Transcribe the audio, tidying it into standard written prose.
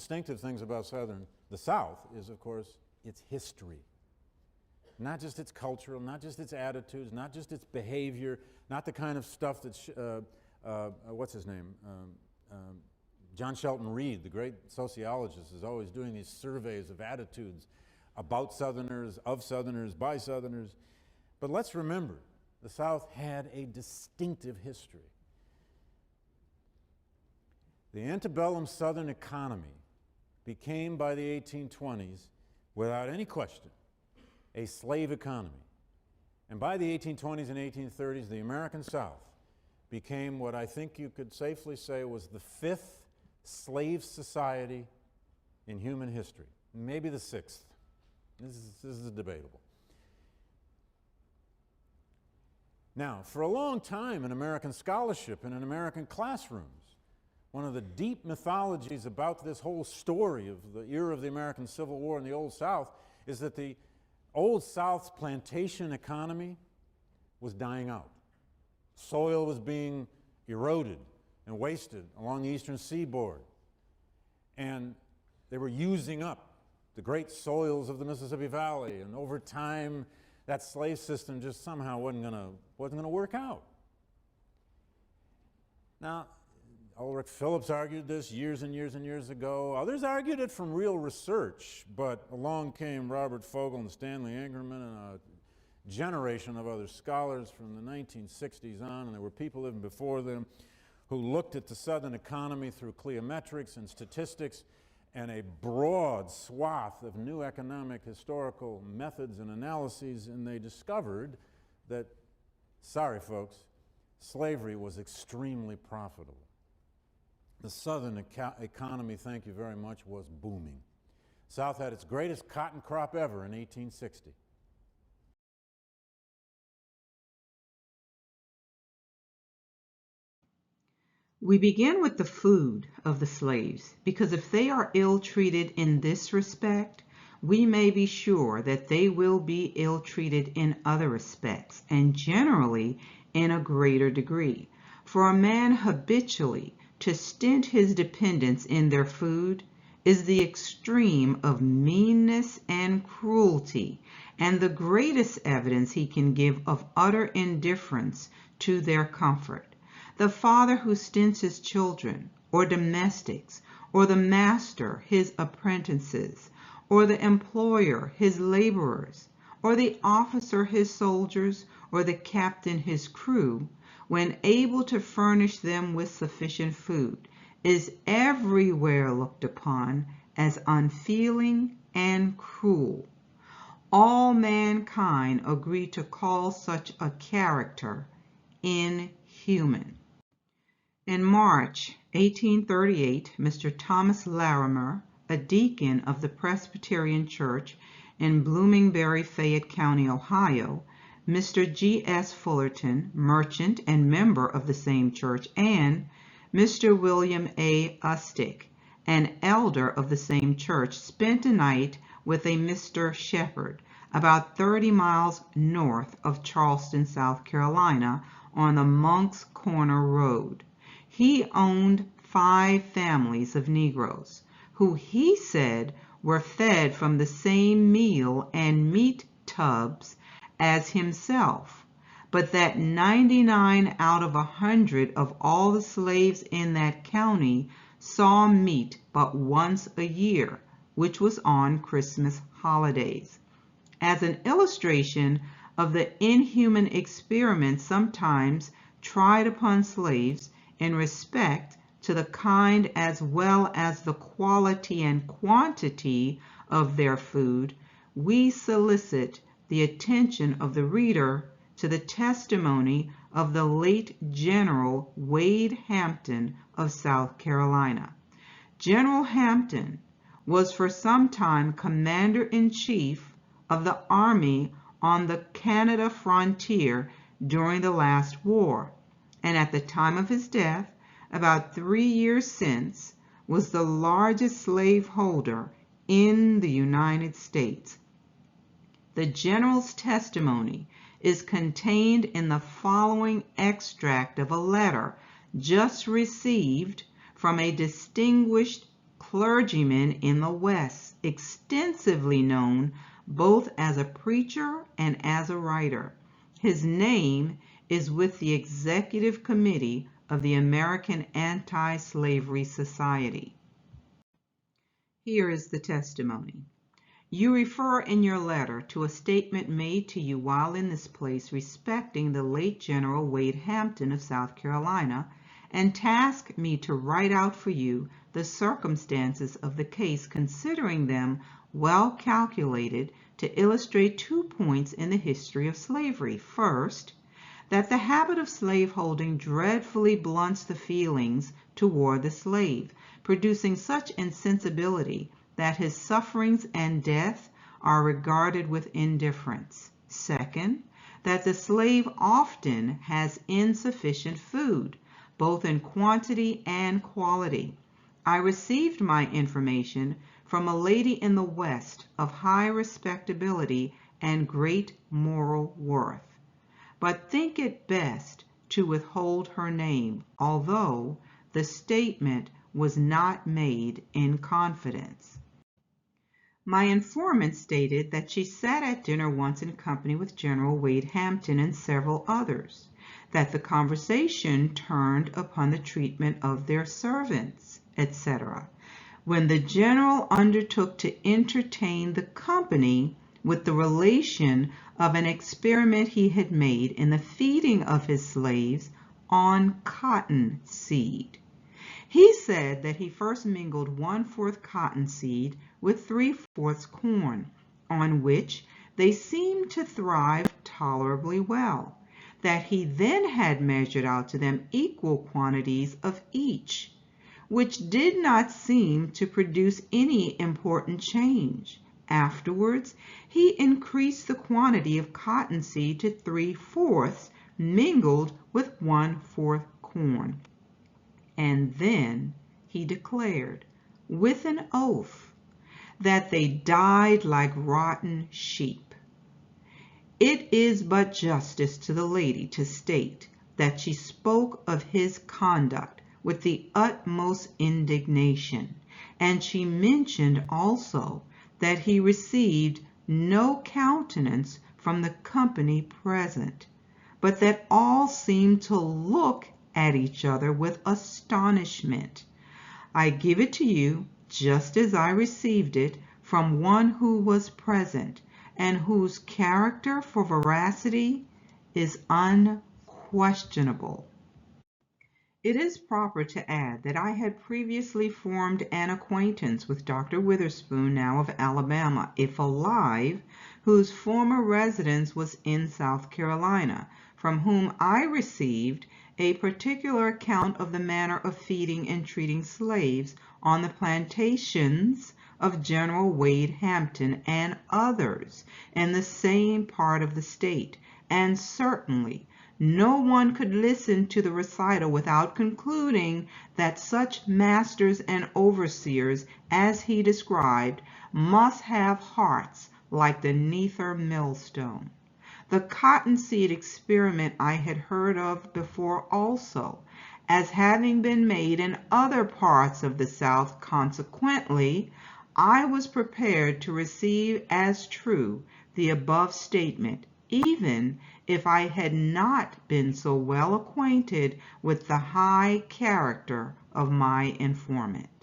distinctive things about the South is, of course, its history. Not just its cultural, not just its attitudes, not just its behavior, not the kind of stuff that, what's his name? John Shelton Reed, the great sociologist, is always doing these surveys of attitudes about Southerners, of Southerners, by Southerners. But let's remember, the South had a distinctive history. The antebellum Southern economy became, by the 1820s, without any question, a slave economy. And by the 1820s and 1830s, the American South became what I think you could safely say was the fifth slave society in human history, maybe the sixth. This is debatable. Now, for a long time in American scholarship and in American classrooms, one of the deep mythologies about this whole story of the era of the American Civil War in the Old South is that the Old South's plantation economy was dying out. Soil was being eroded and wasted along the eastern seaboard. And they were using up the great soils of the Mississippi Valley. And over time, that slave system just somehow wasn't gonna work out. Now, Ulrich Phillips argued this years and years and years ago. Others argued it from real research, but along came Robert Fogel and Stanley Ingerman and a generation of other scholars from the 1960s on, and there were people even before them who looked at the Southern economy through cliometrics and statistics and a broad swath of new economic historical methods and analyses, and they discovered that, sorry folks, slavery was extremely profitable. The Southern economy, thank you very much, was booming. South had its greatest cotton crop ever in 1860. We begin with the food of the slaves, because if they are ill-treated in this respect, we may be sure that they will be ill-treated in other respects, and generally in a greater degree. For a man habitually to stint his dependents in their food is the extreme of meanness and cruelty, and the greatest evidence he can give of utter indifference to their comfort. The father who stints his children, or domestics, or the master his apprentices, or the employer his laborers, or the officer his soldiers, or the captain his crew, when able to furnish them with sufficient food, is everywhere looked upon as unfeeling and cruel. All mankind agree to call such a character inhuman. In March 1838, Mr. Thomas Larimer, a deacon of the Presbyterian Church in Bloomingbury, Fayette County, Ohio, Mr. G.S. Fullerton, merchant and member of the same church, and Mr. William A. Ustick, an elder of the same church, spent a night with a Mr. Shepherd about 30 miles north of Charleston, South Carolina, on the Monk's Corner Road. He owned 5 families of Negroes, who he said were fed from the same meal and meat tubs as himself, but that 99 out of 100 of all the slaves in that county saw meat but once a year, which was on Christmas holidays. As an illustration of the inhuman experiments sometimes tried upon slaves in respect to the kind as well as the quality and quantity of their food, we solicit the attention of the reader to the testimony of the late General Wade Hampton of South Carolina. General Hampton was for some time Commander-in-Chief of the Army on the Canada frontier during the last war, and at the time of his death, about 3 years since, was the largest slaveholder in the United States. The General's testimony is contained in the following extract of a letter just received from a distinguished clergyman in the West, extensively known both as a preacher and as a writer. His name is with the Executive Committee of the American Anti-Slavery Society. Here is the testimony. You refer in your letter to a statement made to you while in this place respecting the late General Wade Hampton of South Carolina, and task me to write out for you the circumstances of the case, considering them well calculated to illustrate 2 points in the history of slavery. First, that the habit of slaveholding dreadfully blunts the feelings toward the slave, producing such insensibility that his sufferings and death are regarded with indifference. Second, that the slave often has insufficient food, both in quantity and quality. I received my information from a lady in the West of high respectability and great moral worth, but think it best to withhold her name, although the statement was not made in confidence. My informant stated that she sat at dinner once in company with General Wade Hampton and several others, that the conversation turned upon the treatment of their servants, etc., when the general undertook to entertain the company with the relation of an experiment he had made in the feeding of his slaves on cotton seed. He said that he first mingled 1/4 cottonseed with 3/4 corn, on which they seemed to thrive tolerably well, that he then had measured out to them equal quantities of each, which did not seem to produce any important change. Afterwards, he increased the quantity of cottonseed to 3/4 mingled with 1/4 corn. And then he declared, with an oath, that they died like rotten sheep. It is but justice to the lady to state that she spoke of his conduct with the utmost indignation, and she mentioned also that he received no countenance from the company present, but that all seemed to look at each other with astonishment. I give it to you just as I received it from one who was present, and whose character for veracity is unquestionable. It is proper to add that I had previously formed an acquaintance with Dr. Witherspoon, now of Alabama, if alive, whose former residence was in South Carolina, from whom I received a particular account of the manner of feeding and treating slaves on the plantations of General Wade Hampton and others in the same part of the state, and certainly no one could listen to the recital without concluding that such masters and overseers as he described must have hearts like the nether millstone. The cottonseed experiment I had heard of before also, as having been made in other parts of the South. Consequently, I was prepared to receive as true the above statement, even if I had not been so well acquainted with the high character of my informant.